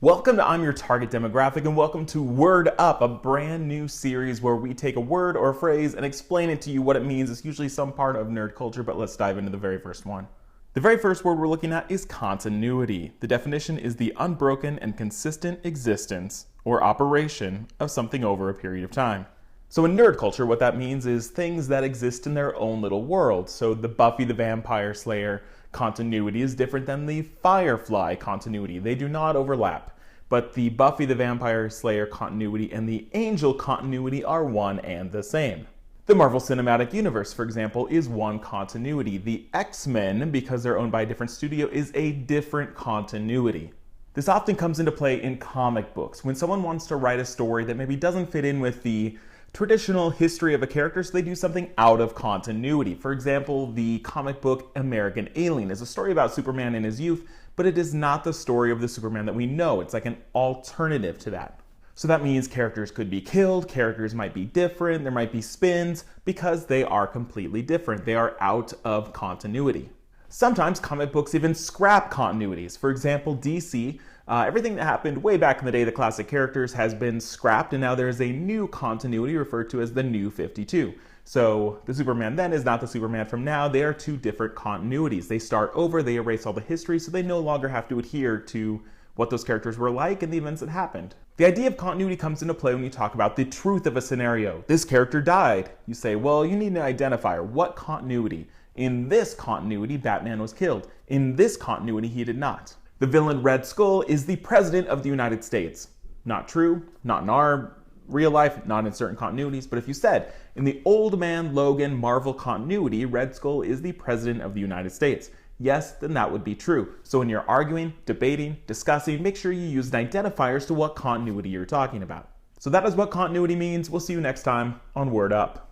Welcome to I'm Your Target Demographic, and welcome to Word Up, a brand new series where we take a word or a phrase and explain it to you what it means. It's usually some part of nerd culture, but let's dive into the very first one. The very first word we're looking at is continuity. The definition is the unbroken and consistent existence or operation of something over a period of time. So in nerd culture, what that means is things that exist in their own little world. So the Buffy the Vampire Slayer continuity is different than the Firefly continuity. They do not overlap. But the Buffy the Vampire Slayer continuity and the Angel continuity are one and the same. The Marvel Cinematic Universe, for example, is one continuity. The X-Men, because they're owned by a different studio, is a different continuity. This often comes into play in comic books. When someone wants to write a story that maybe doesn't fit in with the traditional history of a character, so they do something out of continuity. For example, the comic book American Alien is a story about Superman in his youth, but it is not the story of the Superman that we know. It's like an alternative to that. So that means characters could be killed, characters might be different, there might be spins, because they are completely different. They are out of continuity. Sometimes comic books even scrap continuities. For example, DC, everything that happened way back in the day, the classic characters, has been scrapped, and now there is a new continuity referred to as the New 52. So the Superman then is not the Superman from now. They are two different continuities. They start over, they erase all the history, so they no longer have to adhere to what those characters were like and the events that happened. The idea of continuity comes into play when you talk about the truth of a scenario. This character died. You say, well, you need an identifier. What continuity? In this continuity, Batman was killed. In this continuity, he did not. The villain Red Skull is the President of the United States. Not true, not in our real life, not in certain continuities, but if you said, in the Old Man Logan Marvel continuity, Red Skull is the President of the United States. Yes, then that would be true. So when you're arguing, debating, discussing, make sure you use an identifier as to what continuity you're talking about. So that is what continuity means. We'll see you next time on Word Up.